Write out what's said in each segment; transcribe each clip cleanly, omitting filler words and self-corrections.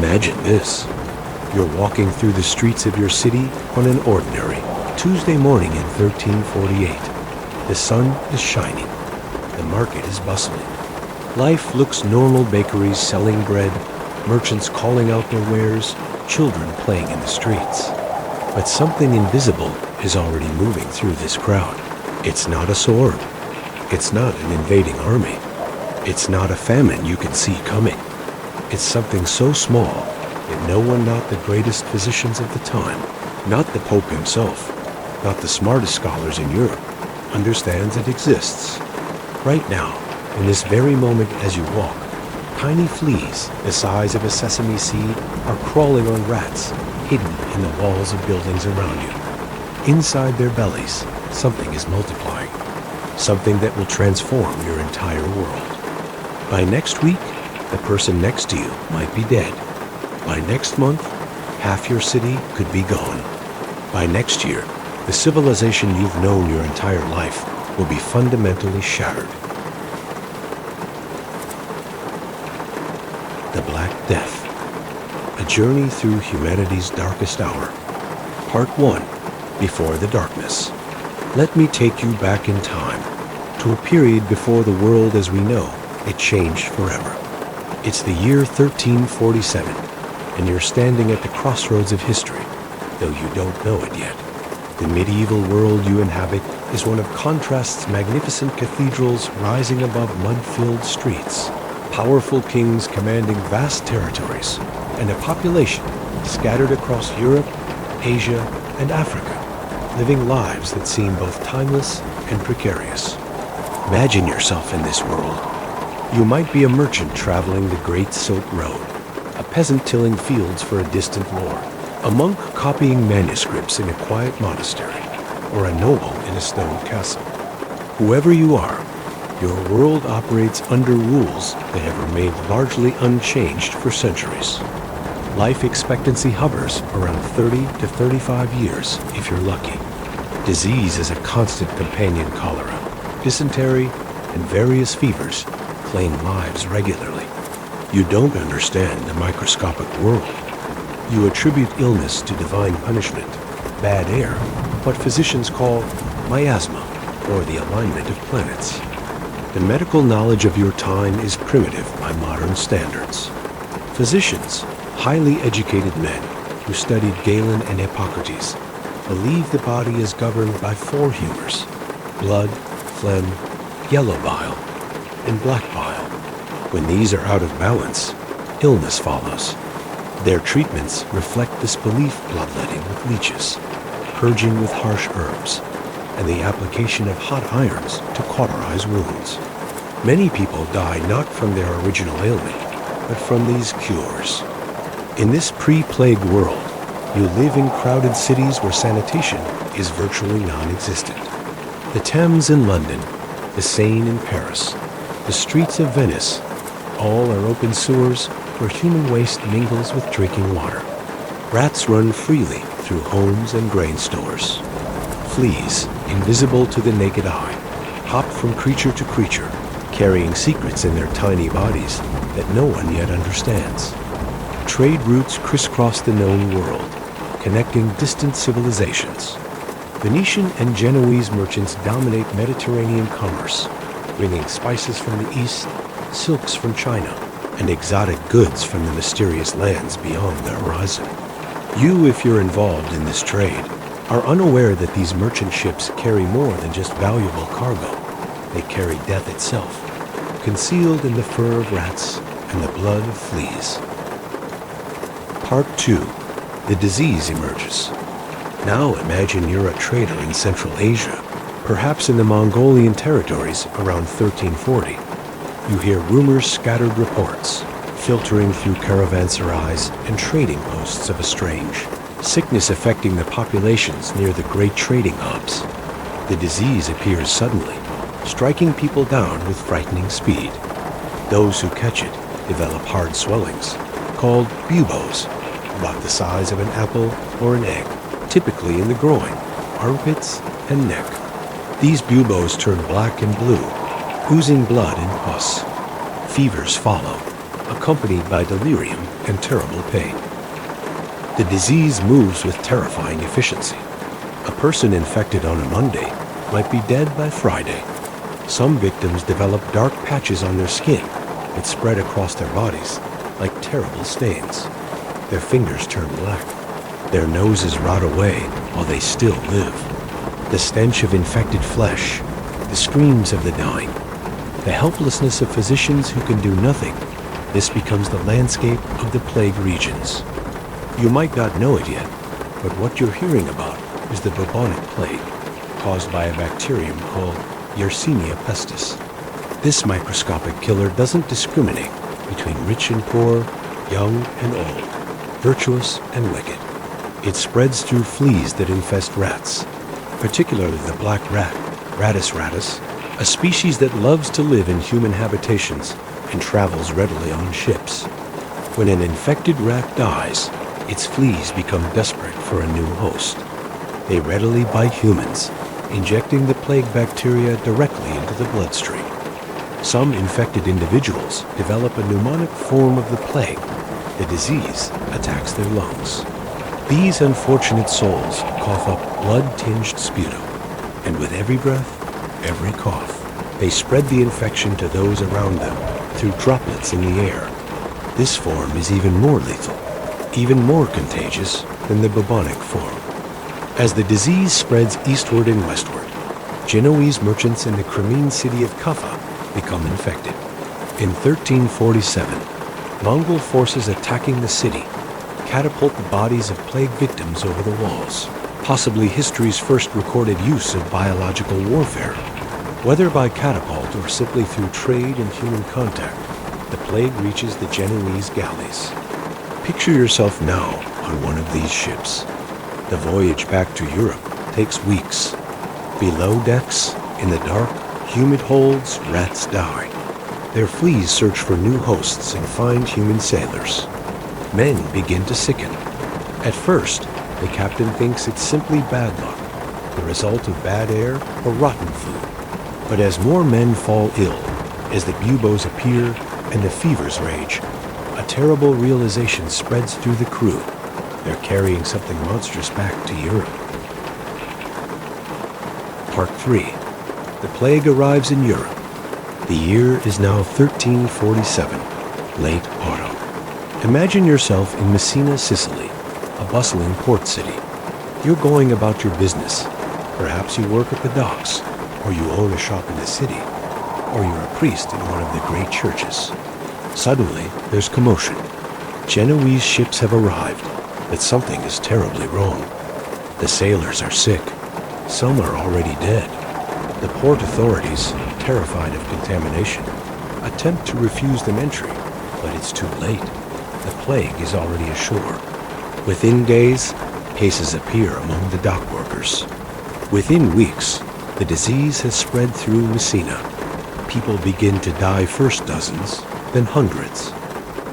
Imagine this. You're walking through the streets of your city on an ordinary Tuesday morning in 1348. The sun is shining. The market is bustling. Life looks normal: bakeries selling bread, merchants calling out their wares, children playing in the streets. But something invisible is already moving through this crowd. It's not a sword. It's not an invading army. It's not a famine you can see coming. It's something so small that no one, not the greatest physicians of the time, not the Pope himself, not the smartest scholars in Europe, understands it exists. Right now, in this very moment as you walk, tiny fleas the size of a sesame seed are crawling on rats hidden in the walls of buildings around you. Inside their bellies, something is multiplying, something that will transform your entire world. By next week, the person next to you might be dead. By next month, half your city could be gone. By next year, the civilization you've known your entire life will be fundamentally shattered. The Black Death. A journey through humanity's darkest hour. Part 1. Before the darkness. Let me take you back in time to a period before the world as we know it changed forever. It's the year 1347, and you're standing at the crossroads of history, though you don't know it yet. The medieval world you inhabit is one of contrast's magnificent cathedrals rising above mud-filled streets, powerful kings commanding vast territories, and a population scattered across Europe, Asia, and Africa, living lives that seem both timeless and precarious. Imagine yourself in this world. You might be a merchant traveling the Great Silk Road, a peasant tilling fields for a distant lord, a monk copying manuscripts in a quiet monastery, or a noble in a stone castle. Whoever you are, your world operates under rules that have remained largely unchanged for centuries. Life expectancy hovers around 30 to 35 years if you're lucky. Disease is a constant companion. Cholera, dysentery, and various fevers claim lives regularly. You don't understand the microscopic world. You attribute illness to divine punishment, bad air, what physicians call miasma, or the alignment of planets. The medical knowledge of your time is primitive by modern standards. Physicians, highly educated men who studied Galen and Hippocrates, believe the body is governed by 4 humors: blood, phlegm, yellow bile, and black bile. When these are out of balance, illness follows. Their treatments reflect this belief: bloodletting with leeches, purging with harsh herbs, and the application of hot irons to cauterize wounds. Many people die not from their original ailment, but from these cures. In this pre-plague world, you live in crowded cities where sanitation is virtually non-existent. The Thames in London, the Seine in Paris, the streets of Venice, all are open sewers where human waste mingles with drinking water. Rats run freely through homes and grain stores. Fleas, invisible to the naked eye, hop from creature to creature, carrying secrets in their tiny bodies that no one yet understands. Trade routes crisscross the known world, connecting distant civilizations. Venetian and Genoese merchants dominate Mediterranean commerce, bringing spices from the east, silks from China, and exotic goods from the mysterious lands beyond the horizon. You, if you're involved in this trade, are unaware that these merchant ships carry more than just valuable cargo. They carry death itself, concealed in the fur of rats and the blood of fleas. Part 2. The disease emerges. Now imagine you're a trader in Central Asia, perhaps in the Mongolian territories around 1340. You hear rumors, scattered reports, filtering through caravanserais and trading posts of a strange sickness affecting the populations near the great trading hubs. The disease appears suddenly, striking people down with frightening speed. Those who catch it develop hard swellings, called buboes, about the size of an apple or an egg, typically in the groin, armpits, and neck. These buboes turn black and blue, oozing blood and pus. Fevers follow. accompanied by delirium and terrible pain. The disease moves with terrifying efficiency. A person infected on a Monday might be dead by Friday. Some victims develop dark patches on their skin that spread across their bodies like terrible stains. Their fingers turn black. Their noses rot away while they still live. The stench of infected flesh, the screams of the dying, the helplessness of physicians who can do nothing. This becomes the landscape of the plague regions. You might not know it yet, but what you're hearing about is the bubonic plague, caused by a bacterium called Yersinia pestis. This microscopic killer doesn't discriminate between rich and poor, young and old, virtuous and wicked. It spreads through fleas that infest rats, particularly the black rat, Rattus rattus, a species that loves to live in human habitations and travels readily on ships. When an infected rat dies, its fleas become desperate for a new host. They readily bite humans, injecting the plague bacteria directly into the bloodstream. Some infected individuals develop a pneumonic form of the plague. The disease attacks their lungs. These unfortunate souls cough up blood-tinged sputum, and with every breath, every cough, they spread the infection to those around them through droplets in the air. This form is even more lethal, even more contagious than the bubonic form. As the disease spreads eastward and westward, Genoese merchants in the Crimean city of Kaffa become infected. In 1347, Mongol forces attacking the city catapult the bodies of plague victims over the walls, possibly history's first recorded use of biological warfare. Whether by catapult or simply through trade and human contact, the plague reaches the Genoese galleys. Picture yourself now on one of these ships. The voyage back to Europe takes weeks. Below decks, in the dark, humid holds, rats die. Their fleas search for new hosts and find human sailors. Men begin to sicken. At first, the captain thinks it's simply bad luck, the result of bad air or rotten food. But as more men fall ill, as the buboes appear and the fevers rage, a terrible realization spreads through the crew. They're carrying something monstrous back to Europe. Part 3. The plague arrives in Europe. The year is now 1347, late autumn. Imagine yourself in Messina, Sicily, a bustling port city. You're going about your business. Perhaps you work at the docks, or you own a shop in the city, or you're a priest in one of the great churches. Suddenly, there's commotion. Genoese ships have arrived, but something is terribly wrong. The sailors are sick. Some are already dead. The port authorities, terrified of contamination, attempt to refuse them entry, but it's too late. The plague is already ashore. Within days, cases appear among the dock workers. Within weeks, the disease has spread through Messina. People begin to die, first dozens, then hundreds.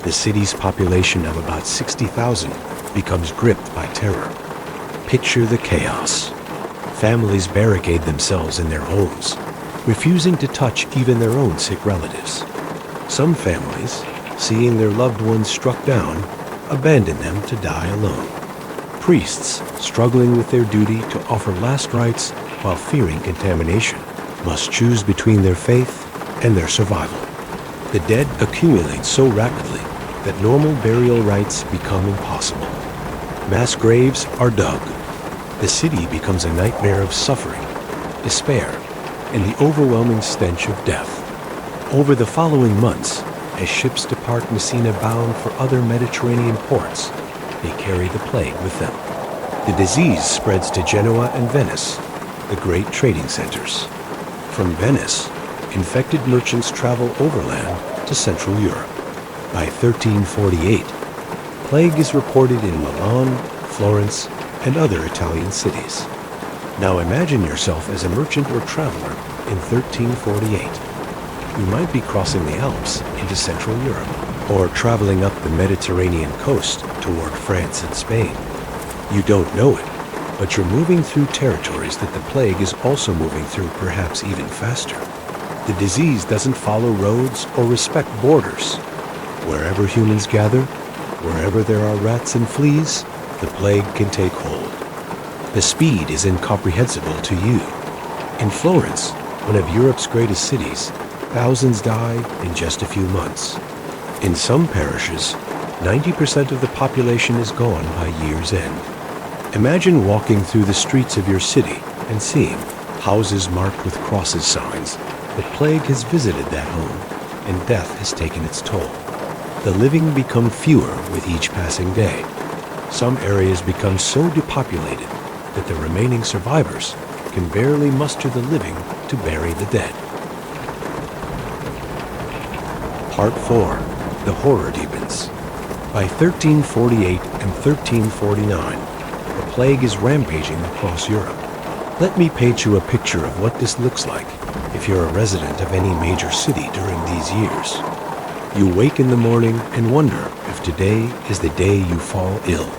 The city's population of about 60,000 becomes gripped by terror. Picture the chaos. Families barricade themselves in their homes, refusing to touch even their own sick relatives. Some families, seeing their loved ones struck down, abandon them to die alone. Priests, struggling with their duty to offer last rites while fearing contamination, must choose between their faith and their survival. The dead accumulate so rapidly that normal burial rites become impossible. Mass graves are dug. The city becomes a nightmare of suffering, despair, and the overwhelming stench of death. Over the following months, as ships depart Messina bound for other Mediterranean ports, they carry the plague with them. The disease spreads to Genoa and Venice, the great trading centers. From Venice, infected merchants travel overland to Central Europe. By 1348, plague is reported in Milan, Florence, and other Italian cities. Now imagine yourself as a merchant or traveler in 1348. You might be crossing the Alps into Central Europe, or traveling up the Mediterranean coast toward France and Spain. You don't know it, but you're moving through territories that the plague is also moving through, perhaps even faster. The disease doesn't follow roads or respect borders. Wherever humans gather, wherever there are rats and fleas, the plague can take hold. The speed is incomprehensible to you. In Florence, one of Europe's greatest cities, thousands die in just a few months. In some parishes, 90% of the population is gone by year's end. Imagine walking through the streets of your city and seeing houses marked with crosses signs that plague has visited that home and death has taken its toll. The living become fewer with each passing day. Some areas become so depopulated that the remaining survivors can barely muster the living to bury the dead. Part 4. The horror deepens. By 1348 and 1349, the plague is rampaging across Europe. Let me paint you a picture of what this looks like if you're a resident of any major city during these years. You wake in the morning and wonder if today is the day you fall ill.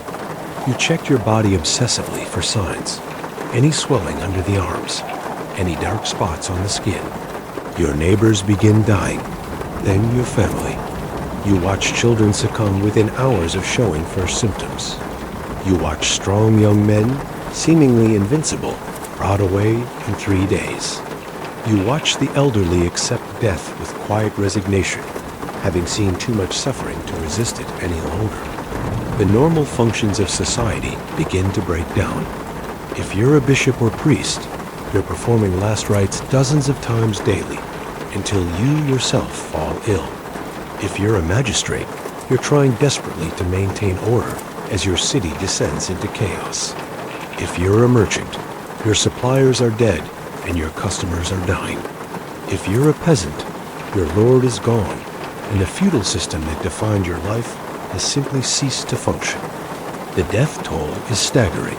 You check your body obsessively for signs. Any swelling under the arms, any dark spots on the skin. Your neighbors begin dying, then your family. You watch children succumb within hours of showing first symptoms. You watch strong young men, seemingly invincible, rot away in 3 days. You watch the elderly accept death with quiet resignation, having seen too much suffering to resist it any longer. The normal functions of society begin to break down. If you're a bishop or priest, you're performing last rites dozens of times daily until you yourself fall ill. If you're a magistrate, you're trying desperately to maintain order as your city descends into chaos. If you're a merchant, your suppliers are dead and your customers are dying. If you're a peasant, your lord is gone, and the feudal system that defined your life has simply ceased to function. The death toll is staggering.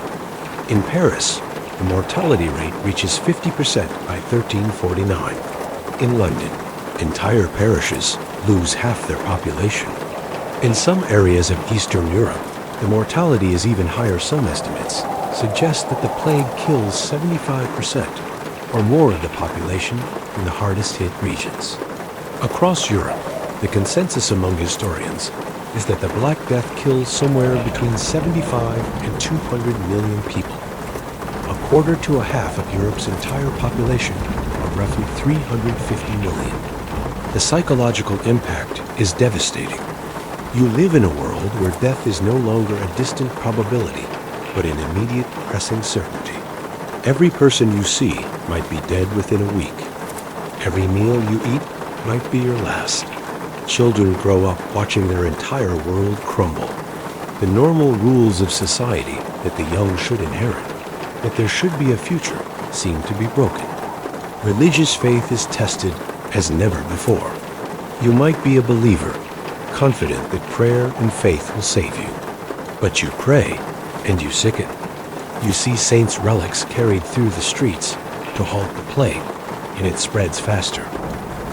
In Paris, the mortality rate reaches 50% by 1349. In London, entire parishes lose half their population. In some areas of Eastern Europe, the mortality is even higher. Some estimates suggest that the plague kills 75% or more of the population in the hardest hit regions. Across Europe, the consensus among historians is that the Black Death kills somewhere between 75 and 200 million people, a quarter to a half of Europe's entire population of roughly 350 million. The psychological impact is devastating. You live in a world where death is no longer a distant probability, but an immediate, pressing certainty. Every person you see might be dead within a week. Every meal you eat might be your last. Children grow up watching their entire world crumble. The normal rules of society that the young should inherit, that there should be a future, seem to be broken. Religious faith is tested as never before. You might be a believer, confident that prayer and faith will save you. But you pray, and you sicken. You see saints' relics carried through the streets to halt the plague, and it spreads faster.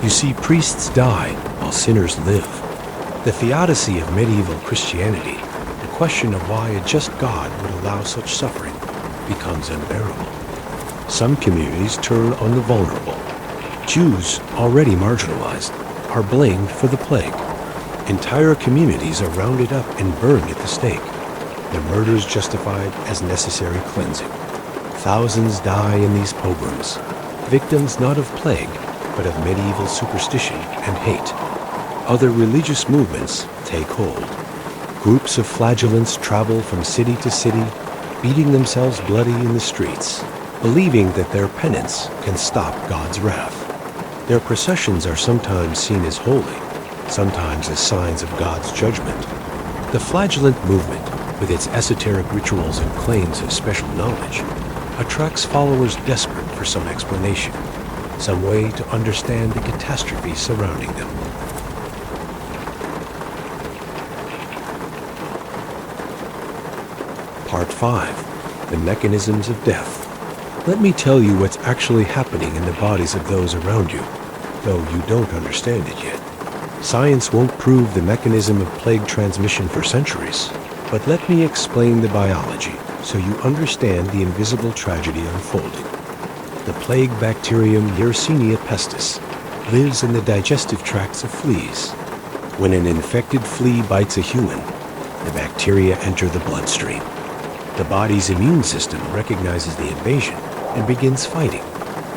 You see priests die while sinners live. The theodicy of medieval Christianity, the question of why a just God would allow such suffering, becomes unbearable. Some communities turn on the vulnerable. Jews, already marginalized, are blamed for the plague. Entire communities are rounded up and burned at the stake. Their murders justified as necessary cleansing. Thousands die in these pogroms, victims not of plague, but of medieval superstition and hate. Other religious movements take hold. Groups of flagellants travel from city to city, beating themselves bloody in the streets, believing that their penance can stop God's wrath. Their processions are sometimes seen as holy, sometimes as signs of God's judgment. The flagellant movement, with its esoteric rituals and claims of special knowledge, attracts followers desperate for some explanation, some way to understand the catastrophe surrounding them. Part 5. The Mechanisms of Death. Let me tell you what's actually happening in the bodies of those around you, though you don't understand it yet. Science won't prove the mechanism of plague transmission for centuries, but let me explain the biology so you understand the invisible tragedy unfolding. The plague bacterium Yersinia pestis lives in the digestive tracts of fleas. When an infected flea bites a human, the bacteria enter the bloodstream. The body's immune system recognizes the invasion and begins fighting,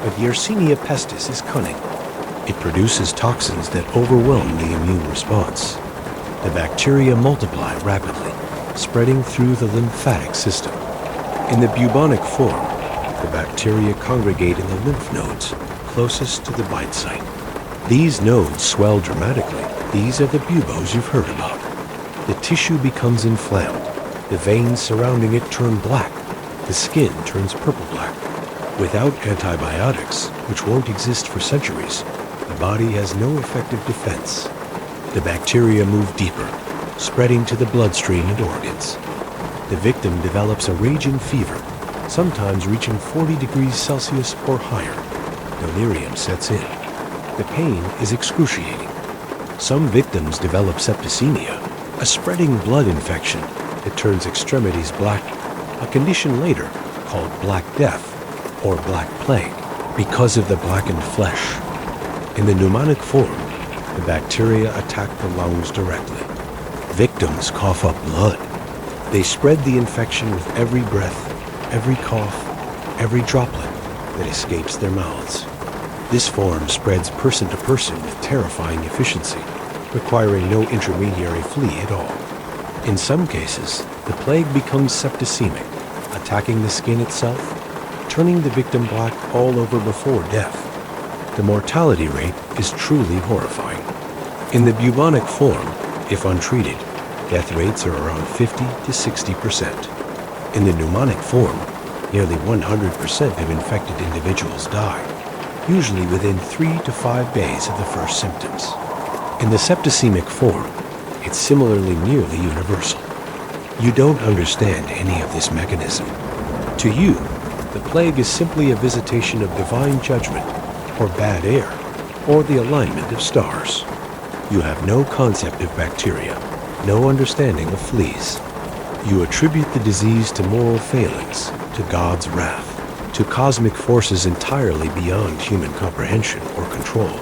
but Yersinia pestis is cunning. It produces toxins that overwhelm the immune response. The bacteria multiply rapidly, spreading through the lymphatic system. In the bubonic form, the bacteria congregate in the lymph nodes closest to the bite site. These nodes swell dramatically. These are the buboes you've heard about. The tissue becomes inflamed. The veins surrounding it turn black. The skin turns purple-black. Without antibiotics, which won't exist for centuries, the body has no effective defense. The bacteria move deeper, spreading to the bloodstream and organs. The victim develops a raging fever, sometimes reaching 40 degrees Celsius or higher. Delirium sets in. The pain is excruciating. Some victims develop septicemia, a spreading blood infection that turns extremities black, a condition later called Black Death or Black Plague because of the blackened flesh. In the pneumonic form, the bacteria attack the lungs directly. Victims cough up blood. They spread the infection with every breath, every cough, every droplet that escapes their mouths. This form spreads person to person with terrifying efficiency, requiring no intermediary flea at all. In some cases, the plague becomes septicemic, attacking the skin itself, turning the victim black all over before death. The mortality rate is truly horrifying. In the bubonic form, if untreated, death rates are around 50 to 60%. In the pneumonic form, nearly 100% of infected individuals die, usually within 3 to 5 days of the first symptoms. In the septicemic form, it's similarly nearly universal. You don't understand any of this mechanism. To you, the plague is simply a visitation of divine judgment, or bad air, or the alignment of stars. You have no concept of bacteria, no understanding of fleas. You attribute the disease to moral failings, to God's wrath, to cosmic forces entirely beyond human comprehension or control.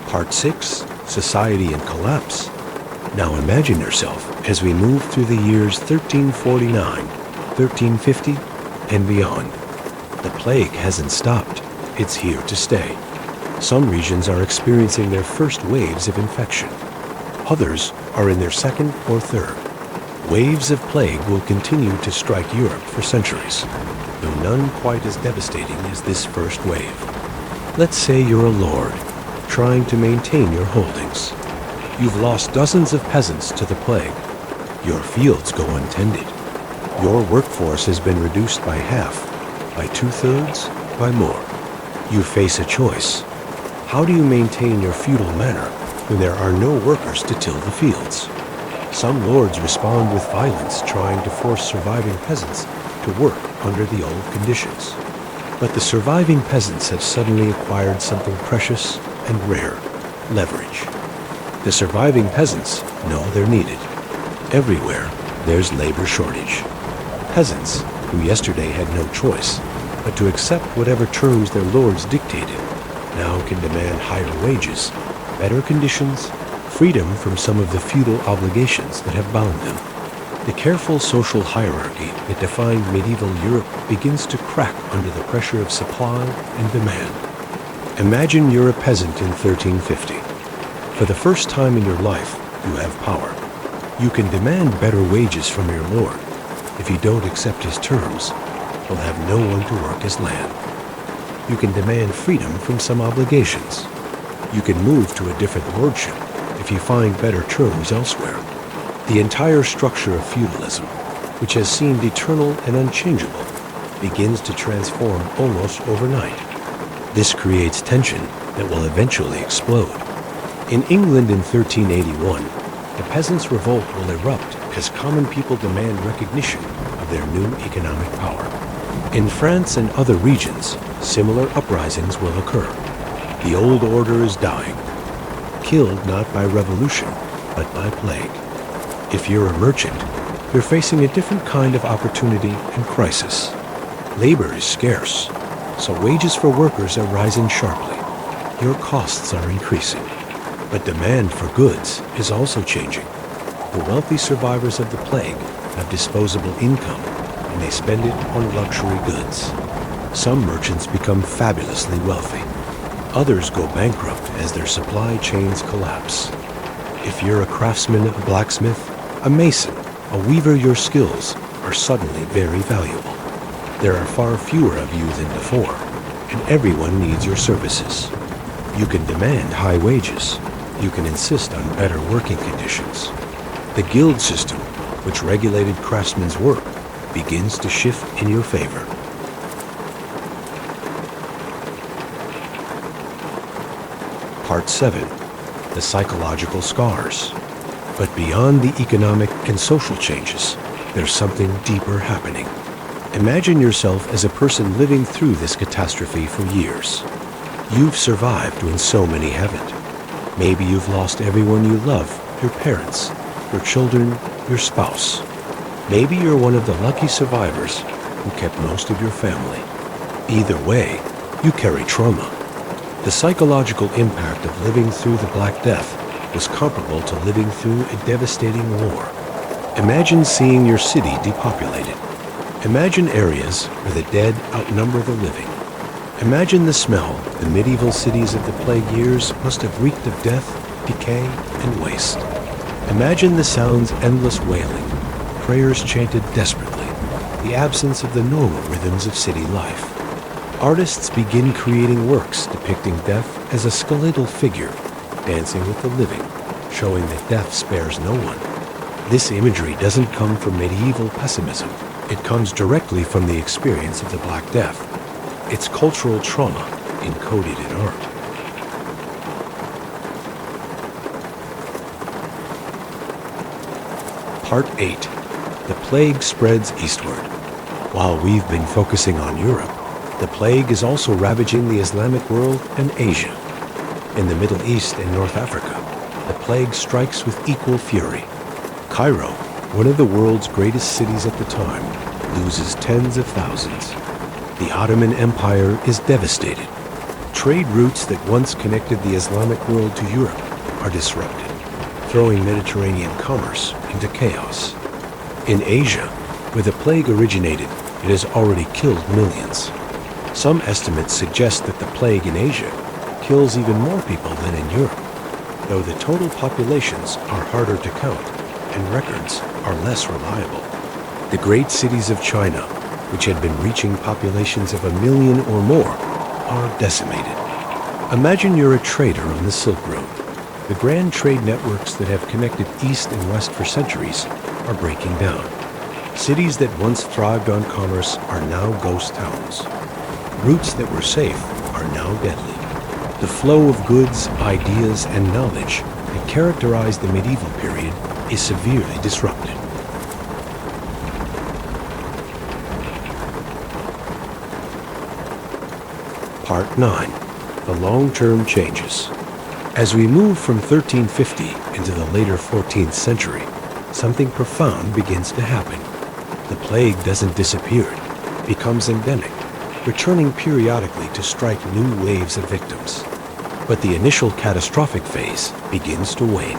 Part 6, Society and Collapse. Now imagine yourself as we move through the years 1349, 1350, and beyond. The plague hasn't stopped. It's here to stay. Some regions are experiencing their first waves of infection. Others are in their second or third. Waves of plague will continue to strike Europe for centuries, though none quite as devastating as this first wave. Let's say you're a lord, trying to maintain your holdings. You've lost dozens of peasants to the plague. Your fields go untended. Your workforce has been reduced by half, by 2/3, by more. You face a choice. How do you maintain your feudal manor when there are no workers to till the fields? Some lords respond with violence, trying to force surviving peasants to work under the old conditions. But the surviving peasants have suddenly acquired something precious and rare: leverage. The surviving peasants know they're needed. Everywhere, there's labor shortage. Peasants, who yesterday had no choice but to accept whatever terms their lords dictated, now can demand higher wages, better conditions, freedom from some of the feudal obligations that have bound them. The careful social hierarchy that defined medieval Europe begins to crack under the pressure of supply and demand. Imagine you're a peasant in 1350. For the first time in your life, you have power. You can demand better wages from your lord. If you don't accept his terms, he'll have no one to work his land. You can demand freedom from some obligations. You can move to a different lordship if you find better terms elsewhere. The entire structure of feudalism, which has seemed eternal and unchangeable, begins to transform almost overnight. This creates tension that will eventually explode. In England in 1381, the peasants' revolt will erupt as common people demand recognition of their new economic power. In France and other regions, similar uprisings will occur. The old order is dying, killed not by revolution, but by plague. If you're a merchant, you're facing a different kind of opportunity and crisis. Labor is scarce, so wages for workers are rising sharply. your costs are increasing. But demand for goods is also changing. The wealthy survivors of the plague have disposable income, and they spend it on luxury goods. Some merchants become fabulously wealthy. Others go bankrupt as their supply chains collapse. If you're a craftsman, a blacksmith, a mason, a weaver, your skills are suddenly very valuable. There are far fewer of you than before, and everyone needs your services. You can demand high wages. You can insist on better working conditions. The guild system, which regulated craftsmen's work, begins to shift in your favor. Part 7. The psychological scars. But beyond the economic and social changes, there's something deeper happening. Imagine yourself as a person living through this catastrophe for years. You've survived when so many haven't. Maybe you've lost everyone you love, your parents, your children, your spouse. Maybe you're one of the lucky survivors who kept most of your family. Either way, you carry trauma. The psychological impact of living through the Black Death was comparable to living through a devastating war. Imagine seeing your city depopulated. Imagine areas where the dead outnumber the living. Imagine the smell the medieval cities of the plague years must have reeked of death, decay, and waste. Imagine the sounds endless wailing, prayers chanted desperately, the absence of the normal rhythms of city life. Artists begin creating works depicting death as a skeletal figure, dancing with the living, showing that death spares no one. This imagery doesn't come from medieval pessimism. It comes directly from the experience of the Black Death. It's cultural trauma encoded in art. Part 8. The plague spreads eastward. While we've been focusing on Europe, the plague is also ravaging the Islamic world and Asia. In the Middle East and North Africa, the plague strikes with equal fury. Cairo, one of the world's greatest cities at the time, loses tens of thousands. The Ottoman Empire is devastated. Trade routes that once connected the Islamic world to Europe are disrupted, throwing Mediterranean commerce into chaos. In Asia, where the plague originated, it has already killed millions. Some estimates suggest that the plague in Asia kills even more people than in Europe, though the total populations are harder to count and records are less reliable. The great cities of China, which had been reaching populations of 1 million or more, are decimated. Imagine you're a trader on the Silk Road. The grand trade networks that have connected East and West for centuries are breaking down. Cities that once thrived on commerce are now ghost towns. Routes that were safe are now deadly. The flow of goods, ideas, and knowledge that characterized the medieval period is severely disrupted. Part 9. The long-term changes. As we move from 1350 into the later 14th century, something profound begins to happen. The plague doesn't disappear, it becomes endemic, returning periodically to strike new waves of victims. But the initial catastrophic phase begins to wane.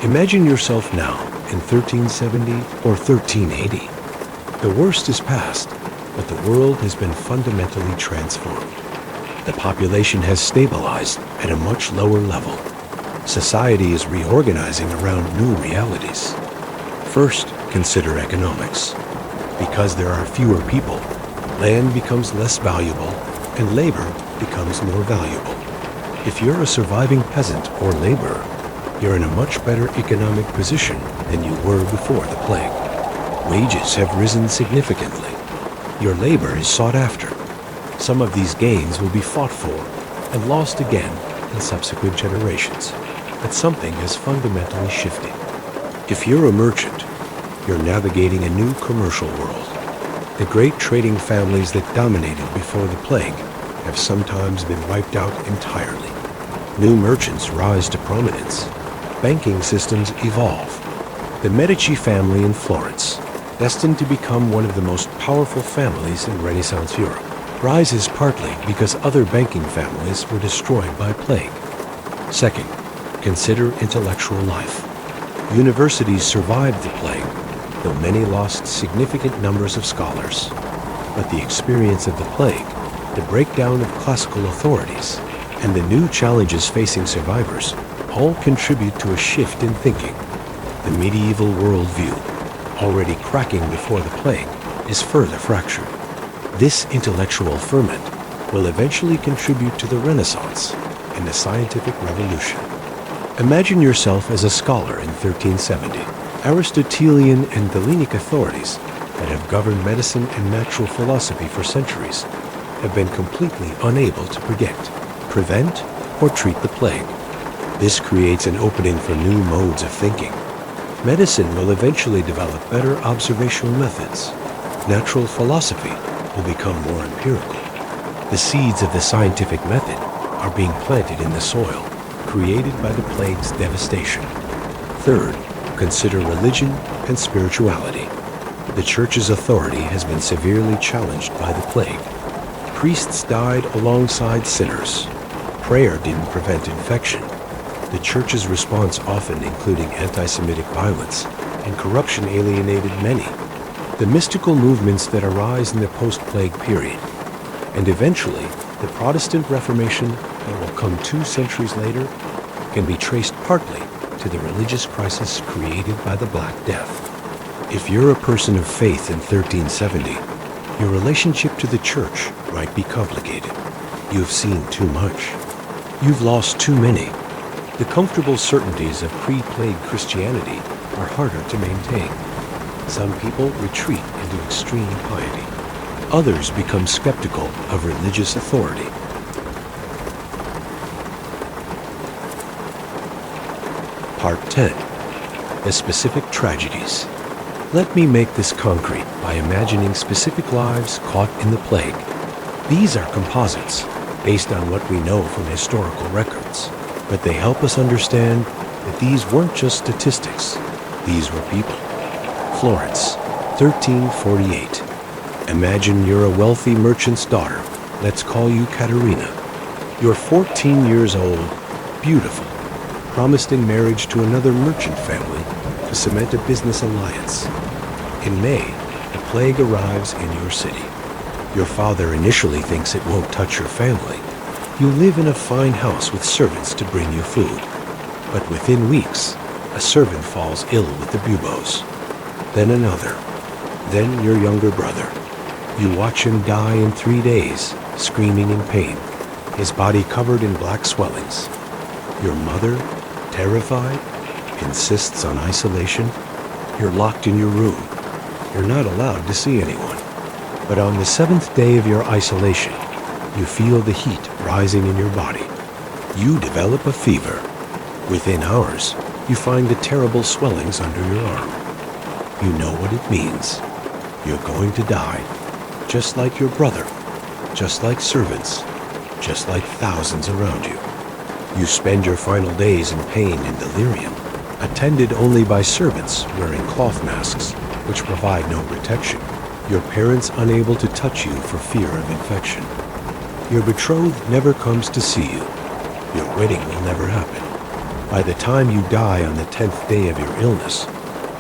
Imagine yourself now in 1370 or 1380. The worst is past, but the world has been fundamentally transformed. The population has stabilized at a much lower level. Society is reorganizing around new realities. First, consider economics. Because there are fewer people, land becomes less valuable and labor becomes more valuable. If you're a surviving peasant or laborer, you're in a much better economic position than you were before the plague. Wages have risen significantly. Your labor is sought after. Some of these gains will be fought for and lost again in subsequent generations, but something has fundamentally shifted. If you're a merchant, you're navigating a new commercial world. The great trading families that dominated before the plague have sometimes been wiped out entirely. New merchants rise to prominence. Banking systems evolve. The Medici family in Florence, destined to become one of the most powerful families in Renaissance Europe, rises partly because other banking families were destroyed by plague. Second, consider intellectual life. Universities survived the plague, though many lost significant numbers of scholars. But the experience of the plague, the breakdown of classical authorities, and the new challenges facing survivors all contribute to a shift in thinking. The medieval worldview, already cracking before the plague, is further fractured. This intellectual ferment will eventually contribute to the Renaissance and the scientific revolution. Imagine yourself as a scholar in 1370. Aristotelian and Hellenic authorities that have governed medicine and natural philosophy for centuries have been completely unable to predict, prevent, or treat the plague. This creates an opening for new modes of thinking. Medicine will eventually develop better observational methods. Natural philosophy will become more empirical. The seeds of the scientific method are being planted in the soil, created by the plague's devastation. Third, consider religion and spirituality. The church's authority has been severely challenged by the plague. Priests died alongside sinners. Prayer didn't prevent infection. The church's response often including anti-Semitic violence and corruption alienated many. The mystical movements that arise in the post-plague period, and eventually the Protestant Reformation that will come 2 centuries later, can be traced partly to the religious crisis created by the Black Death. If you're a person of faith in 1370, your relationship to the church might be complicated. You've seen too much. You've lost too many. The comfortable certainties of pre-plague Christianity are harder to maintain. Some people retreat into extreme piety. Others become skeptical of religious authority. Part 10. The specific tragedies. Let me make this concrete by imagining specific lives caught in the plague. These are composites, based on what we know from historical records, but they help us understand that these weren't just statistics. These were people. Florence, 1348. Imagine you're a wealthy merchant's daughter. Let's call you Katerina. You're 14 years old, beautiful, promised in marriage to another merchant family to cement a business alliance. In May, the plague arrives in your city. Your father initially thinks it won't touch your family. You live in a fine house with servants to bring you food. But within weeks, a servant falls ill with the buboes. Then another. Then your younger brother. You watch him die in 3 days, screaming in pain, his body covered in black swellings. Your mother, terrified, insists on isolation. You're locked in your room. You're not allowed to see anyone. But on the 7th day of your isolation, you feel the heat rising in your body. You develop a fever. Within hours, you find the terrible swellings under your arm. You know what it means. You're going to die. Just like your brother. Just like servants. Just like thousands around you. You spend your final days in pain and delirium, attended only by servants wearing cloth masks, which provide no protection. Your parents unable to touch you for fear of infection. Your betrothed never comes to see you. Your wedding will never happen. By the time you die on the 10th day of your illness,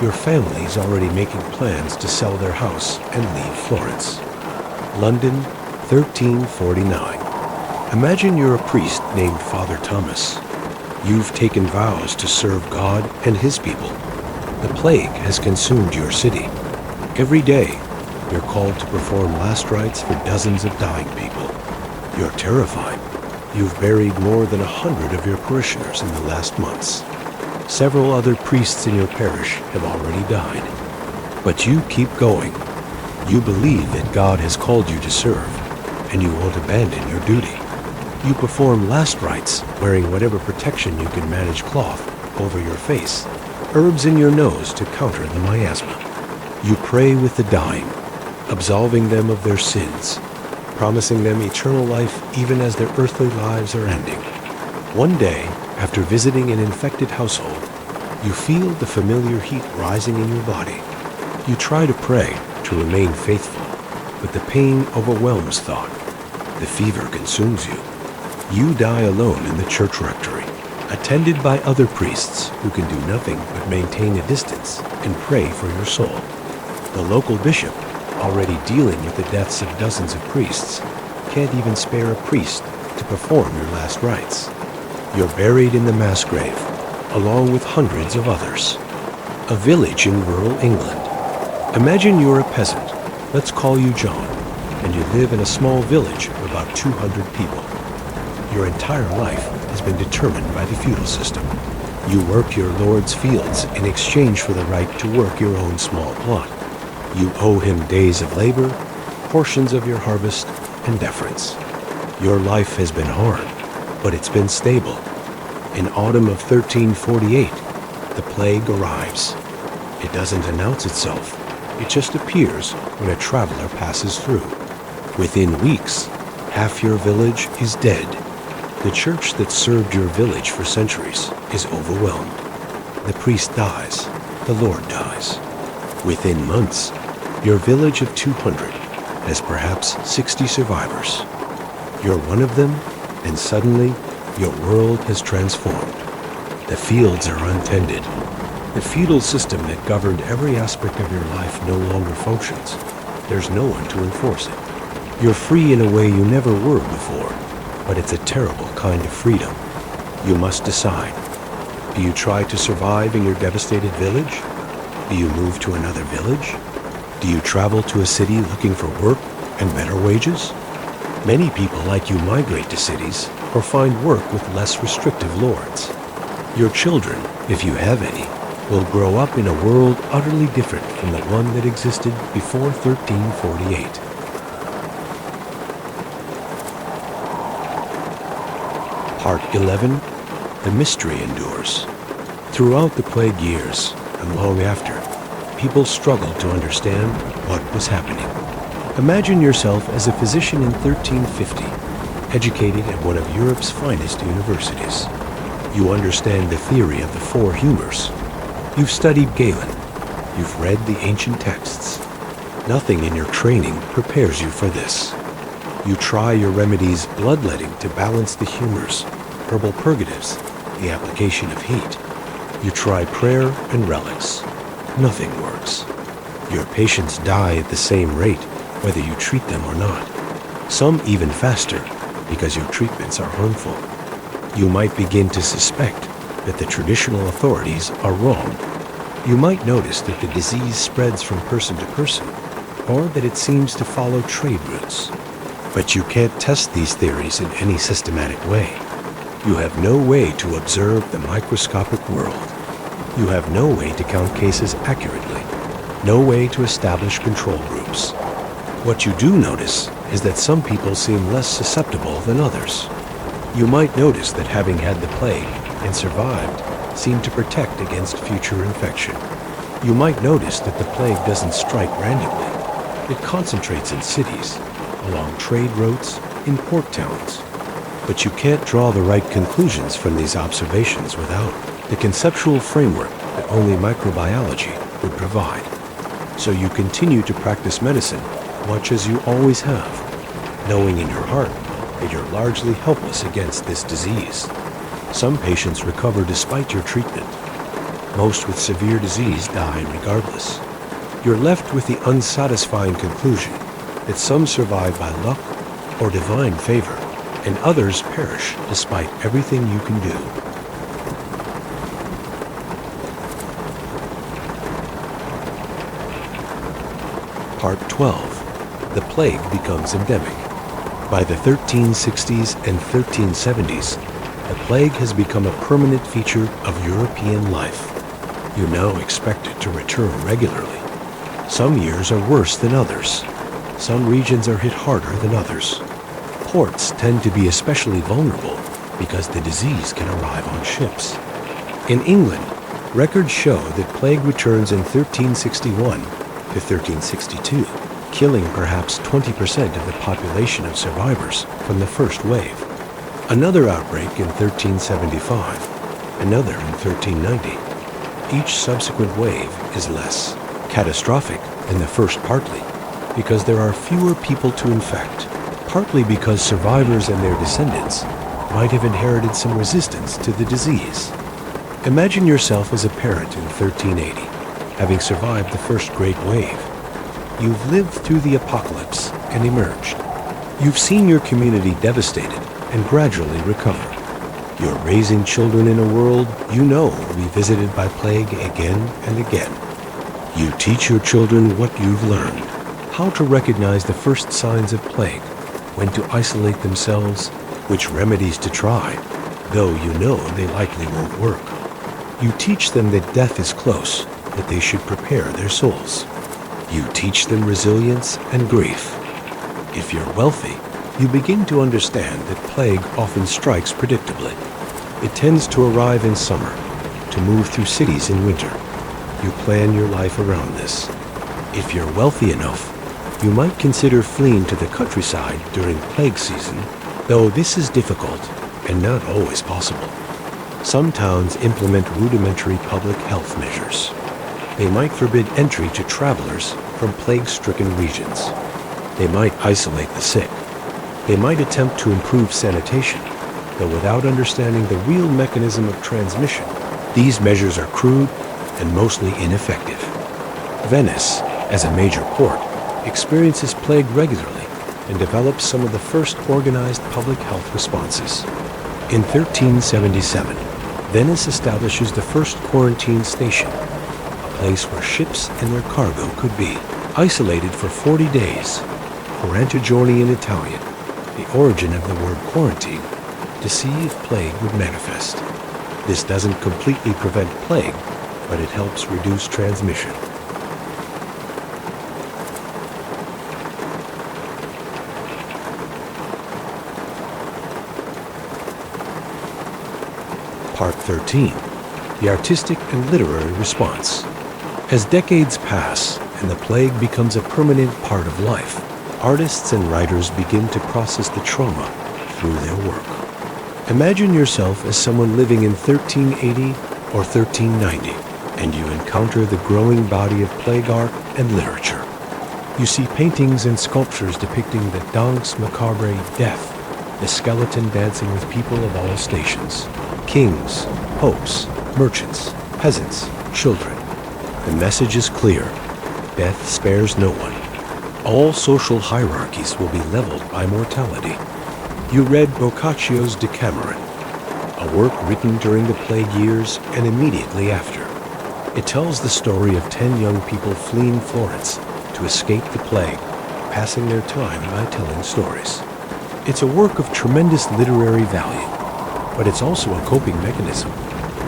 your family is already making plans to sell their house and leave Florence. London, 1349. Imagine you're a priest named Father Thomas. You've taken vows to serve God and his people. The plague has consumed your city. Every day, you're called to perform last rites for dozens of dying people. You're terrified. You've buried more than 100 of your parishioners in the last months. Several other priests in your parish have already died. But you keep going. You believe that God has called you to serve, and you won't abandon your duty. You perform last rites, wearing whatever protection you can manage cloth over your face, herbs in your nose to counter the miasma. You pray with the dying, absolving them of their sins, promising them eternal life even as their earthly lives are ending. One day, after visiting an infected household, you feel the familiar heat rising in your body. You try to pray to remain faithful, but the pain overwhelms thought. The fever consumes you. You die alone in the church rectory, attended by other priests who can do nothing but maintain a distance and pray for your soul. The local bishop, already dealing with the deaths of dozens of priests, can't even spare a priest to perform your last rites. You're buried in the mass grave, along with hundreds of others. A village in rural England. Imagine you're a peasant, let's call you John, and you live in a small village of about 200 people. Your entire life has been determined by the feudal system. You work your lord's fields in exchange for the right to work your own small plot. You owe him days of labor, portions of your harvest, and deference. Your life has been hard, but it's been stable. In autumn of 1348, the plague arrives. It doesn't announce itself. It just appears when a traveler passes through. Within weeks, half your village is dead. The church that served your village for centuries is overwhelmed. The priest dies. The Lord dies. Within months, your village of 200 has perhaps 60 survivors. You're one of them, and suddenly, your world has transformed. The fields are untended. The feudal system that governed every aspect of your life no longer functions. There's no one to enforce it. You're free in a way you never were before, but it's a terrible kind of freedom. You must decide. Do you try to survive in your devastated village? Do you move to another village? Do you travel to a city looking for work and better wages? Many people like you migrate to cities or find work with less restrictive lords. Your children, if you have any, will grow up in a world utterly different from the one that existed before 1348. Part 11. The mystery endures. Throughout the plague years, and long after, people struggled to understand what was happening. Imagine yourself as a physician in 1350, educated at one of Europe's finest universities. You understand the theory of the four humors. You've studied Galen. You've read the ancient texts. Nothing in your training prepares you for this. You try your remedies bloodletting to balance the humors, herbal purgatives, the application of heat. You try prayer and relics. Nothing works. Your patients die at the same rate, whether you treat them or not. Some even faster, because your treatments are harmful. You might begin to suspect that the traditional authorities are wrong. You might notice that the disease spreads from person to person, or that it seems to follow trade routes. But you can't test these theories in any systematic way. You have no way to observe the microscopic world. You have no way to count cases accurately, no way to establish control groups. What you do notice is that some people seem less susceptible than others. You might notice that having had the plague and survived seem to protect against future infection. You might notice that the plague doesn't strike randomly. It concentrates in cities, along trade routes, in port towns. But you can't draw the right conclusions from these observations without the conceptual framework that only microbiology would provide. So you continue to practice medicine much as you always have, knowing in your heart that you're largely helpless against this disease. Some patients recover despite your treatment. Most with severe disease die regardless. You're left with the unsatisfying conclusion that some survive by luck or divine favor, and others perish despite everything you can do. Part 12. The plague becomes endemic. By the 1360s and 1370s, the plague has become a permanent feature of European life. You now expect it to return regularly. Some years are worse than others. Some regions are hit harder than others. Ports tend to be especially vulnerable because the disease can arrive on ships. In England, records show that plague returns in 1361 to 1362, killing perhaps 20% of the population of survivors from the first wave. Another outbreak in 1375, another in 1390. Each subsequent wave is less catastrophic than the first, partly because there are fewer people to infect, partly because survivors and their descendants might have inherited some resistance to the disease. Imagine yourself as a parent in 1380, having survived the first great wave. You've lived through the apocalypse and emerged. You've seen your community devastated and gradually recover. You're raising children in a world you know will be visited by plague again and again. You teach your children what you've learned, how to recognize the first signs of plague, when to isolate themselves, which remedies to try, though you know they likely won't work. You teach them that death is close, that they should prepare their souls. You teach them resilience and grief. If you're wealthy, you begin to understand that plague often strikes predictably. It tends to arrive in summer, to move through cities in winter. You plan your life around this. If you're wealthy enough, you might consider fleeing to the countryside during plague season, though this is difficult and not always possible. Some towns implement rudimentary public health measures. They might forbid entry to travelers from plague-stricken regions. They might isolate the sick. They might attempt to improve sanitation, though without understanding the real mechanism of transmission, these measures are crude and mostly ineffective. Venice, as a major port, experiences plague regularly and develops some of the first organized public health responses. In 1377, Venice establishes the first quarantine station, a place where ships and their cargo could be isolated for 40 days, 40 giorni in Italian, the origin of the word quarantine, to see if plague would manifest. This doesn't completely prevent plague, but it helps reduce transmission. Part 13. The artistic and literary response. As decades pass and the plague becomes a permanent part of life, artists and writers begin to process the trauma through their work. Imagine yourself as someone living in 1380 or 1390, and you encounter the growing body of plague art and literature. You see paintings and sculptures depicting the Danse Macabre, death, the skeleton dancing with people of all stations. Kings, popes, merchants, peasants, children. The message is clear. Death spares no one. All social hierarchies will be leveled by mortality. You read Boccaccio's Decameron, a work written during the plague years and immediately after. It tells the story of 10 young people fleeing Florence to escape the plague, passing their time by telling stories. It's a work of tremendous literary value, but it's also a coping mechanism.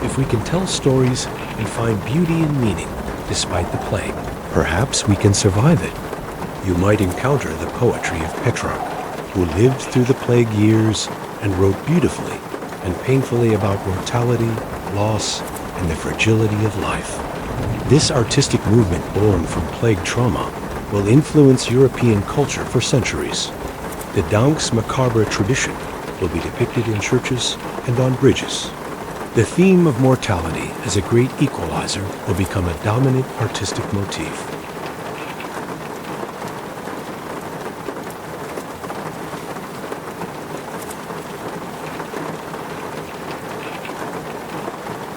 If we can tell stories and find beauty and meaning despite the plague, perhaps we can survive it. You might encounter the poetry of Petrarch, who lived through the plague years and wrote beautifully and painfully about mortality, loss, and the fragility of life. This artistic movement born from plague trauma will influence European culture for centuries. The Danse Macabre tradition will be depicted in churches and on bridges. The theme of mortality as a great equalizer will become a dominant artistic motif.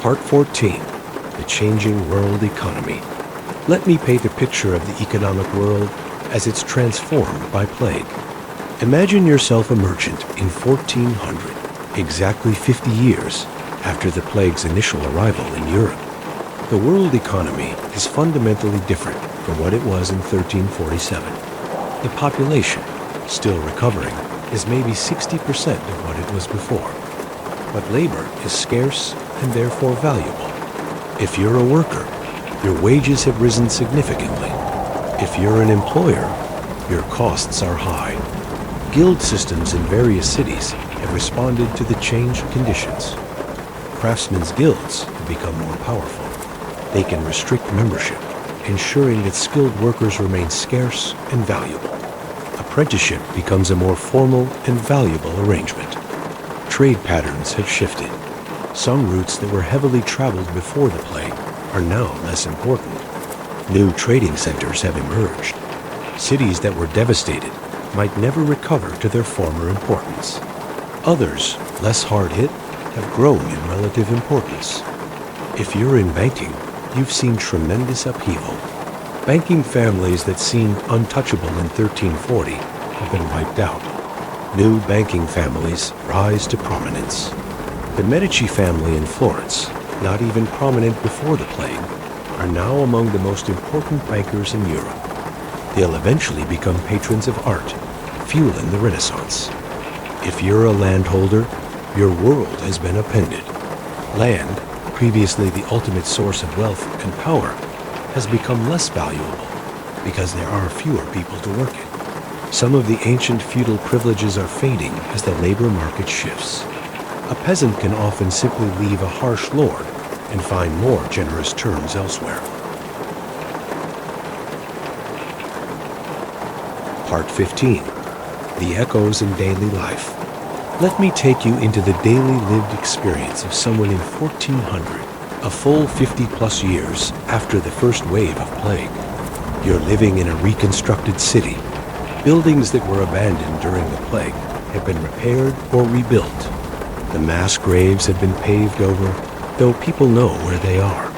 Part 14. The Changing World Economy. Let me paint a picture of the economic world as it's transformed by plague. Imagine yourself a merchant in 1400, exactly 50 years after the plague's initial arrival in Europe. The world economy is fundamentally different from what it was in 1347. The population, still recovering, is maybe 60% of what it was before. But labor is scarce and therefore valuable. If you're a worker, your wages have risen significantly. If you're an employer, your costs are high. Guild systems in various cities have responded to the changed conditions. Craftsmen's guilds have become more powerful. They can restrict membership, ensuring that skilled workers remain scarce and valuable. Apprenticeship becomes a more formal and valuable arrangement. Trade patterns have shifted. Some routes that were heavily traveled before the plague are now less important. New trading centers have emerged. Cities that were devastated might never recover to their former importance. Others, less hard-hit, have grown in relative importance. If you're in banking, you've seen tremendous upheaval. Banking families that seemed untouchable in 1340 have been wiped out. New banking families rise to prominence. The Medici family in Florence, not even prominent before the plague, are now among the most important bankers in Europe. They'll eventually become patrons of art, fueling the Renaissance. If you're a landholder, your world has been upended. Land, previously the ultimate source of wealth and power, has become less valuable because there are fewer people to work it. Some of the ancient feudal privileges are fading as the labor market shifts. A peasant can often simply leave a harsh lord and find more generous terms elsewhere. Part 15. The Echoes in Daily Life. Let me take you into the daily lived experience of someone in 1400, a full 50-plus years after the first wave of plague. You're living in a reconstructed city. Buildings that were abandoned during the plague have been repaired or rebuilt. The mass graves have been paved over, though people know where they are.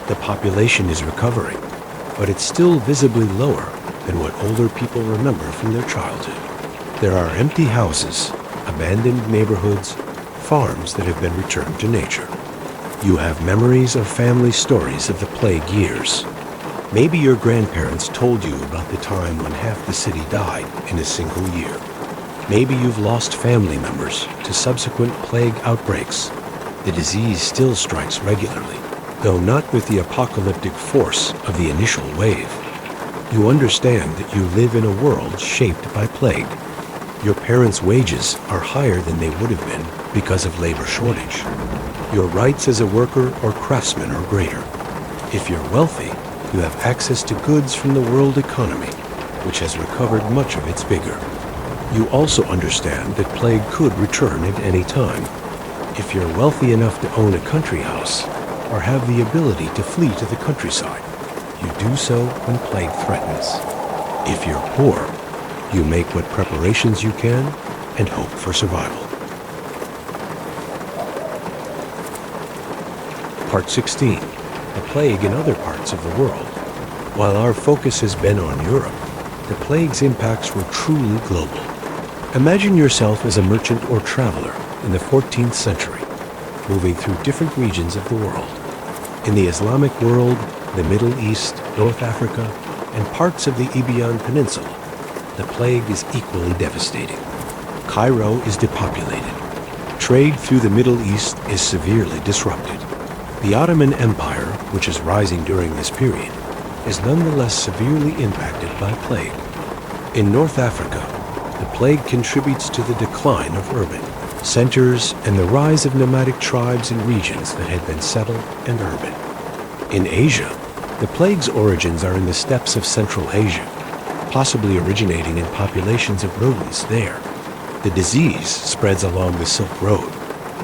The population is recovering, but it's still visibly lower than what older people remember from their childhood. There are empty houses, abandoned neighborhoods, farms that have been returned to nature. You have memories of family stories of the plague years. Maybe your grandparents told you about the time when half the city died in a single year. Maybe you've lost family members to subsequent plague outbreaks. The disease still strikes regularly, though not with the apocalyptic force of the initial wave. You understand that you live in a world shaped by plague. Your parents' wages are higher than they would have been because of labor shortage. Your rights as a worker or craftsman are greater. If you're wealthy, you have access to goods from the world economy, which has recovered much of its vigor. You also understand that plague could return at any time. If you're wealthy enough to own a country house or have the ability to flee to the countryside, you do so when plague threatens. If you're poor, you make what preparations you can and hope for survival. Part 16. The plague in other parts of the world. While our focus has been on Europe, the plague's impacts were truly global. Imagine yourself as a merchant or traveler in the 14th century, moving through different regions of the world. In the Islamic world, the Middle East, North Africa, and parts of the Iberian Peninsula, the plague is equally devastating. Cairo is depopulated. Trade through the Middle East is severely disrupted. The Ottoman Empire, which is rising during this period, is nonetheless severely impacted by plague. In North Africa, the plague contributes to the decline of urban centers and the rise of nomadic tribes in regions that had been settled and urban. In Asia, the plague's origins are in the steppes of Central Asia, possibly originating in populations of rodents there. The disease spreads along the Silk Road.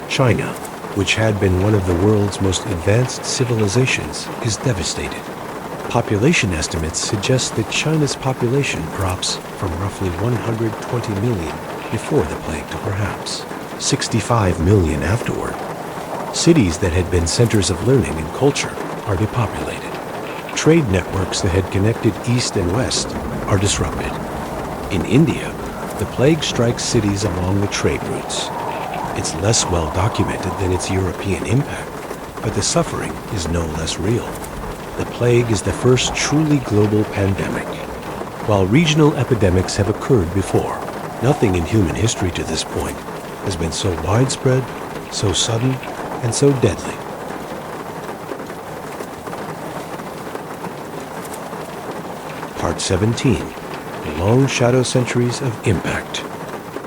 China, which had been one of the world's most advanced civilizations, is devastated. Population estimates suggest that China's population drops from roughly 120 million before the plague to perhaps 65 million afterward. Cities that had been centers of learning and culture are depopulated. Trade networks that had connected east and west are disrupted. In India, the plague strikes cities along the trade routes. It's less well documented than its European impact, but the suffering is no less real. The plague is the first truly global pandemic. While regional epidemics have occurred before, nothing in human history to this point has been so widespread, so sudden, and so deadly. Part 17. The Long Shadow Centuries of Impact.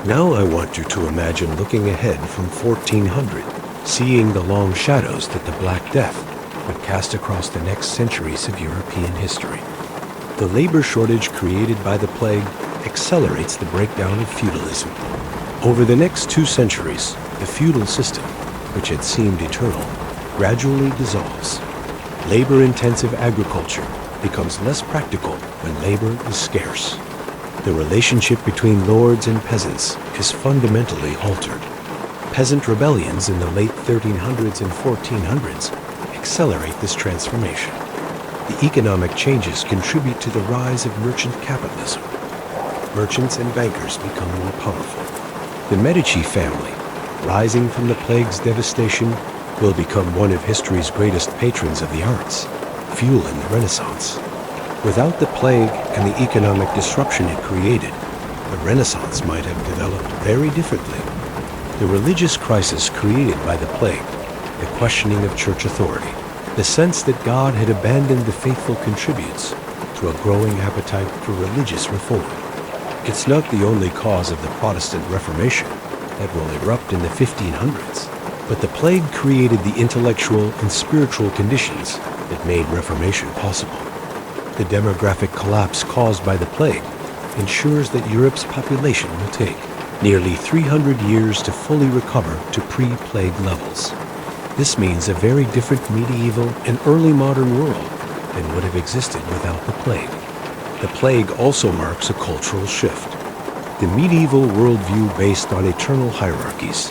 Now I want you to imagine looking ahead from 1400, seeing the long shadows that the Black Death would cast across the next centuries of European history. The labor shortage created by the plague accelerates the breakdown of feudalism. Over the next 2 centuries, the feudal system, which had seemed eternal, gradually dissolves. Labor-intensive agriculture becomes less practical when labor is scarce. The relationship between lords and peasants is fundamentally altered. Peasant rebellions in the late 1300s and 1400s accelerate this transformation. The economic changes contribute to the rise of merchant capitalism. Merchants and bankers become more powerful. The Medici family, rising from the plague's devastation, will become one of history's greatest patrons of the arts, fueling the Renaissance. Without the plague and the economic disruption it created, the Renaissance might have developed very differently. The religious crisis created by the plague, the questioning of church authority, the sense that God had abandoned the faithful contributes to a growing appetite for religious reform. It's not the only cause of the Protestant Reformation that will erupt in the 1500s, but the plague created the intellectual and spiritual conditions that made Reformation possible. The demographic collapse caused by the plague ensures that Europe's population will take nearly 300 years to fully recover to pre-plague levels. This means a very different medieval and early modern world than would have existed without the plague. The plague also marks a cultural shift. The medieval worldview based on eternal hierarchies,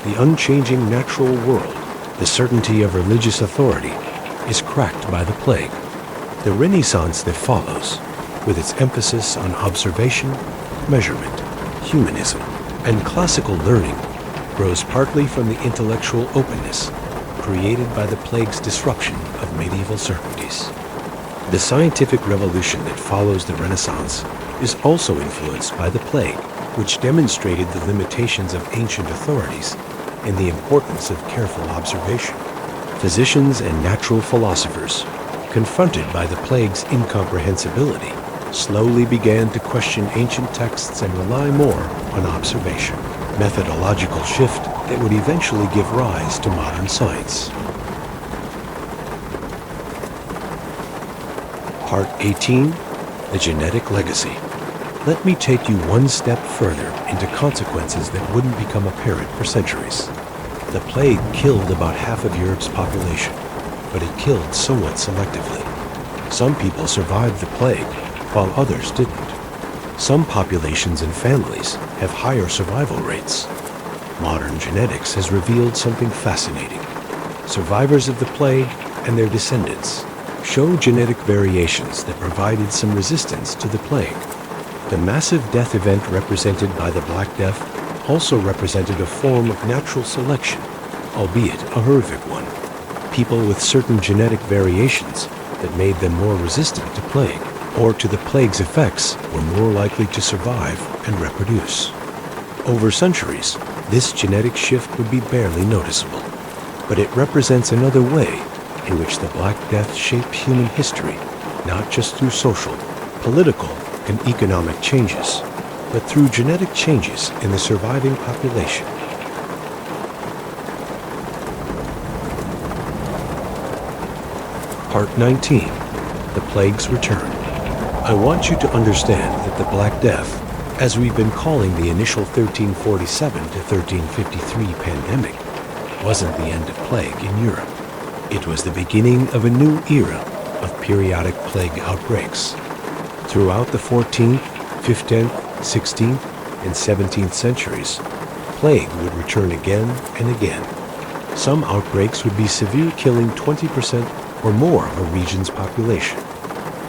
the unchanging natural world, the certainty of religious authority, is cracked by the plague. The Renaissance that follows, with its emphasis on observation, measurement, humanism, and classical learning, grows partly from the intellectual openness created by the plague's disruption of medieval certainties. The scientific revolution that follows the Renaissance is also influenced by the plague, which demonstrated the limitations of ancient authorities and the importance of careful observation. Physicians and natural philosophers, confronted by the plague's incomprehensibility, slowly began to question ancient texts and rely more on observation, methodological shift that would eventually give rise to modern science. Part 18, The Genetic Legacy. Let me take you one step further into consequences that wouldn't become apparent for centuries. The plague killed about half of Europe's population, but it killed somewhat selectively. Some people survived the plague, while others didn't. Some populations and families have higher survival rates. Modern genetics has revealed something fascinating. Survivors of the plague and their descendants show genetic variations that provided some resistance to the plague. The massive death event represented by the Black Death also represented a form of natural selection, albeit a horrific one. People with certain genetic variations that made them more resistant to plague or to the plague's effects were more likely to survive and reproduce. Over centuries, this genetic shift would be barely noticeable, but it represents another way in which the Black Death shaped human history, not just through social, political, and economic changes, but through genetic changes in the surviving population. Part 19, The Plague's Return. I want you to understand that the Black Death, as we've been calling the initial 1347 to 1353 pandemic, wasn't the end of plague in Europe. It was the beginning of a new era of periodic plague outbreaks. Throughout the 14th, 15th, 16th, and 17th centuries, plague would return again and again. Some outbreaks would be severe, killing 20% or more of a region's population.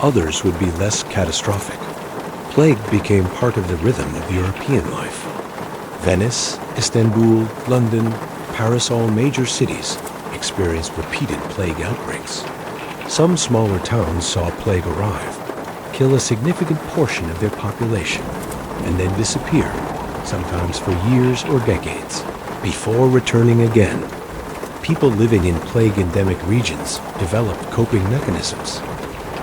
Others would be less catastrophic. Plague became part of the rhythm of European life. Venice, Istanbul, London, Paris, all major cities experienced repeated plague outbreaks. Some smaller towns saw plague arrive, kill a significant portion of their population, and then disappear, sometimes for years or decades, before returning again. People living in plague-endemic regions developed coping mechanisms.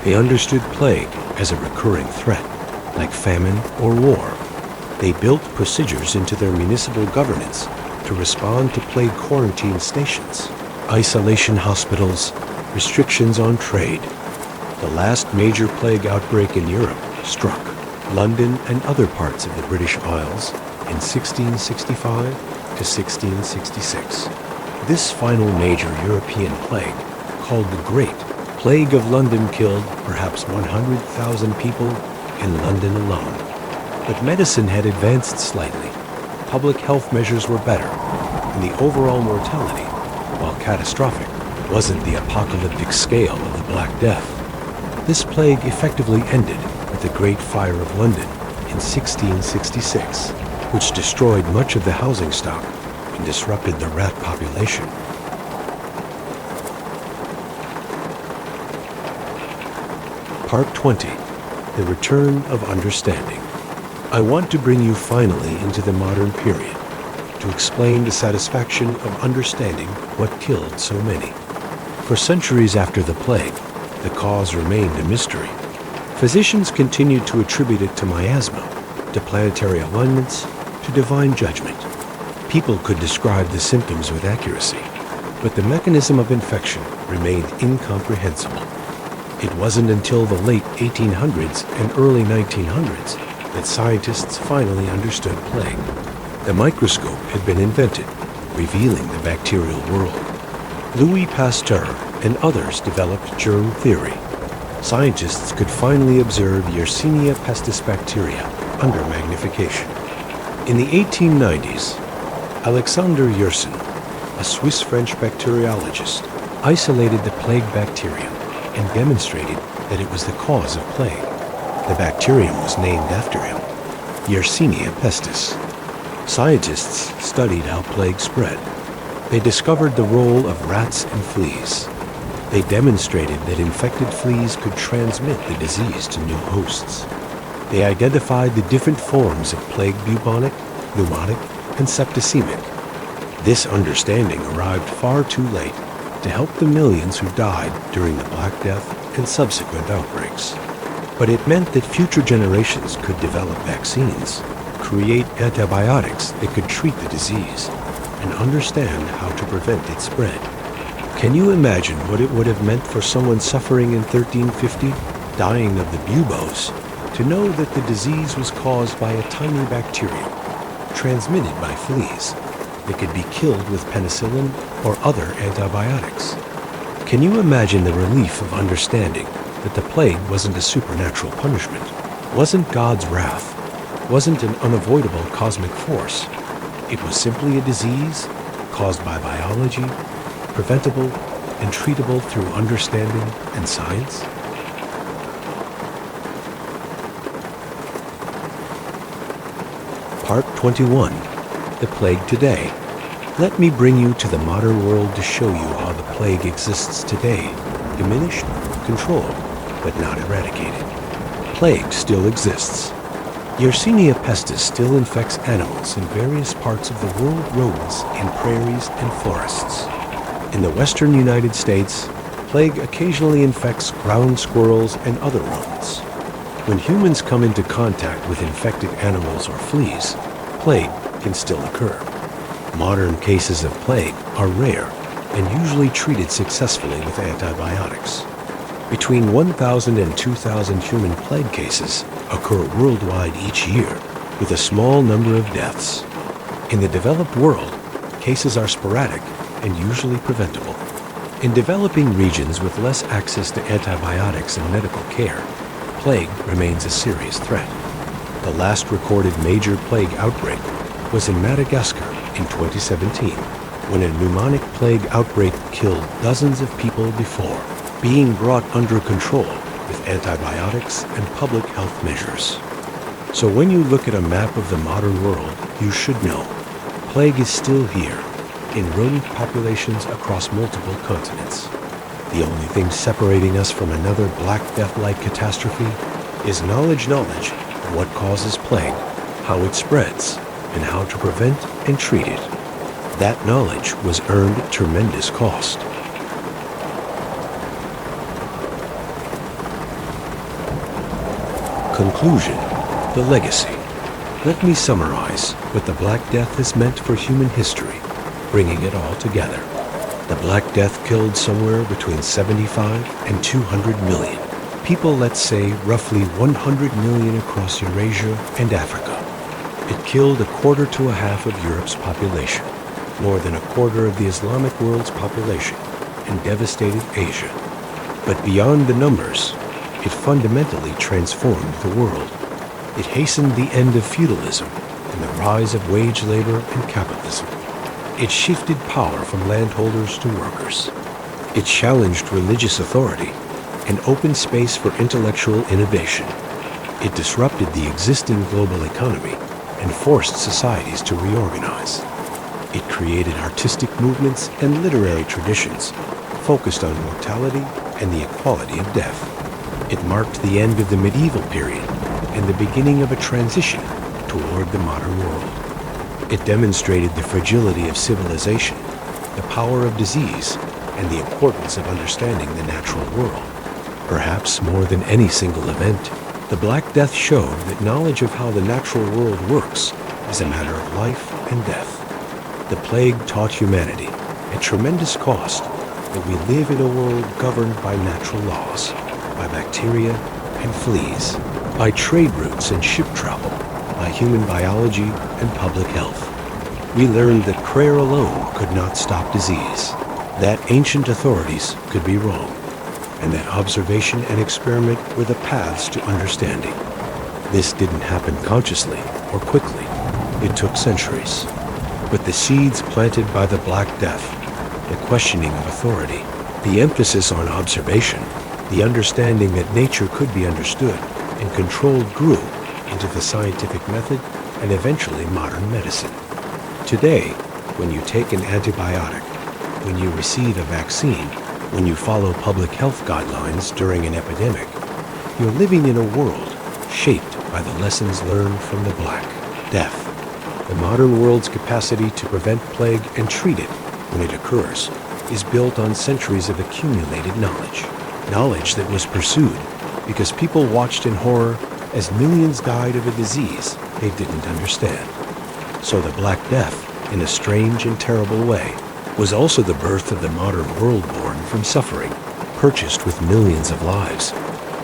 They understood plague as a recurring threat, like famine or war. They built procedures into their municipal governance to respond to plague quarantine stations, isolation hospitals, restrictions on trade. The last major plague outbreak in Europe struck London and other parts of the British Isles in 1665 to 1666. This final major European plague, called the Great Plague of London, killed perhaps 100,000 people in London alone. But medicine had advanced slightly. Public health measures were better, and the overall mortality, while catastrophic, wasn't the apocalyptic scale of the Black Death. This plague effectively ended with the Great Fire of London in 1666, which destroyed much of the housing stock and disrupted the rat population. Part 20. The Return of Understanding. I want to bring you finally into the modern period to explain the satisfaction of understanding what killed so many. For centuries after the plague, the cause remained a mystery. Physicians continued to attribute it to miasma, to planetary alignments, to divine judgment. People could describe the symptoms with accuracy, but the mechanism of infection remained incomprehensible. It wasn't until the late 1800s and early 1900s that scientists finally understood plague. The microscope had been invented, revealing the bacterial world. Louis Pasteur and others developed germ theory. Scientists could finally observe Yersinia pestis bacteria under magnification. In the 1890s, Alexander Yersin, a Swiss-French bacteriologist, isolated the plague bacterium and demonstrated that it was the cause of plague. The bacterium was named after him, Yersinia pestis. Scientists studied how plague spread. They discovered the role of rats and fleas. They demonstrated that infected fleas could transmit the disease to new hosts. They identified the different forms of plague: bubonic, pneumotic, and septicemic. This understanding arrived far too late to help the millions who died during the Black Death and subsequent outbreaks. But it meant that future generations could develop vaccines, create antibiotics that could treat the disease, and understand how to prevent its spread. Can you imagine what it would have meant for someone suffering in 1350, dying of the buboes, to know that the disease was caused by a tiny bacterium, transmitted by fleas, that could be killed with penicillin or other antibiotics? Can you imagine the relief of understanding that the plague wasn't a supernatural punishment, wasn't God's wrath, wasn't an unavoidable cosmic force? It was simply a disease caused by biology, preventable and treatable through understanding and science? Part 21. The Plague Today. Let me bring you to the modern world to show you how the plague exists today, diminished, controlled, but not eradicated. Plague still exists. Yersinia pestis still infects animals in various parts of the world, rodents in prairies and forests. In the western United States, plague occasionally infects ground squirrels and other rodents. When humans come into contact with infected animals or fleas, plague can still occur. Modern cases of plague are rare and usually treated successfully with antibiotics. Between 1,000 and 2,000 human plague cases occur worldwide each year, with a small number of deaths. In the developed world, cases are sporadic and usually preventable. In developing regions with less access to antibiotics and medical care, plague remains a serious threat. The last recorded major plague outbreak was in Madagascar in 2017, when a pneumonic plague outbreak killed dozens of people before being brought under control with antibiotics and public health measures. So when you look at a map of the modern world, you should know plague is still here in rodent populations across multiple continents. The only thing separating us from another Black Death-like catastrophe is knowledge of what causes plague, how it spreads, and how to prevent and treat it. That knowledge was earned at tremendous cost. Conclusion. The legacy. Let me summarize what the Black Death has meant for human history, bringing it all together. The Black Death killed somewhere between 75 and 200 million. People, let's say, roughly 100 million across Eurasia and Africa. It killed a quarter to a half of Europe's population, more than a quarter of the Islamic world's population, and devastated Asia. But beyond the numbers, it fundamentally transformed the world. It hastened the end of feudalism and the rise of wage labor and capitalism. It shifted power from landholders to workers. It challenged religious authority and opened space for intellectual innovation. It disrupted the existing global economy and forced societies to reorganize. It created artistic movements and literary traditions focused on mortality and the equality of death. It marked the end of the medieval period and the beginning of a transition toward the modern world. It demonstrated the fragility of civilization, the power of disease, and the importance of understanding the natural world. Perhaps more than any single event, the Black Death showed that knowledge of how the natural world works is a matter of life and death. The plague taught humanity, at tremendous cost, that we live in a world governed by natural laws, by bacteria and fleas, by trade routes and ship travel, by human biology and public health. We learned that prayer alone could not stop disease, that ancient authorities could be wrong, and that observation and experiment were the paths to understanding. This didn't happen consciously or quickly. It took centuries. But the seeds planted by the Black Death, the questioning of authority, the emphasis on observation, the understanding that nature could be understood and controlled grew into the scientific method and eventually modern medicine. Today, when you take an antibiotic, when you receive a vaccine, when you follow public health guidelines during an epidemic, you're living in a world shaped by the lessons learned from the Black Death. The modern world's capacity to prevent plague and treat it when it occurs is built on centuries of accumulated knowledge. Knowledge that was pursued because people watched in horror as millions died of a disease they didn't understand. So the Black Death, in a strange and terrible way, was also the birth of the modern world born from suffering, purchased with millions of lives,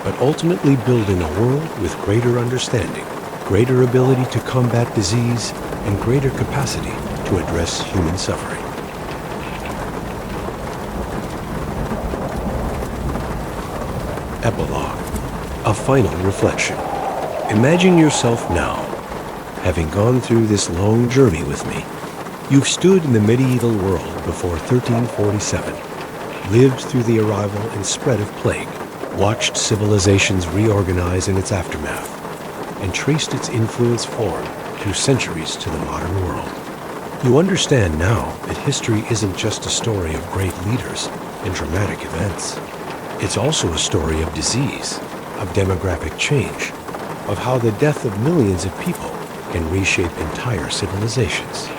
but ultimately building a world with greater understanding, greater ability to combat disease, and greater capacity to address human suffering. Epilogue. A final reflection. Imagine yourself now, having gone through this long journey with me. You've stood in the medieval world before 1347, lived through the arrival and spread of plague, watched civilizations reorganize in its aftermath, and traced its influence forward through centuries to the modern world. You understand now that history isn't just a story of great leaders and dramatic events. It's also a story of disease, of demographic change, of how the death of millions of people can reshape entire civilizations.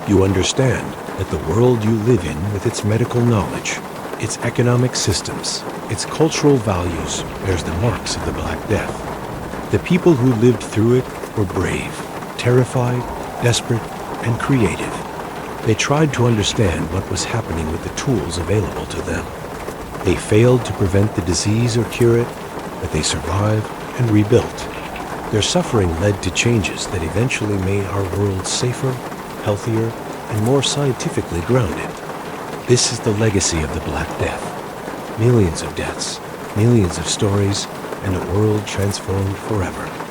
You understand that the world you live in with its medical knowledge, its economic systems, its cultural values bears the marks of the Black Death. The people who lived through it were brave, terrified, desperate, and creative. They tried to understand what was happening with the tools available to them. They failed to prevent the disease or cure it, but they survived and rebuilt. Their suffering led to changes that eventually made our world safer, healthier, and more scientifically grounded. This is the legacy of the Black Death. Millions of deaths, millions of stories, and a world transformed forever.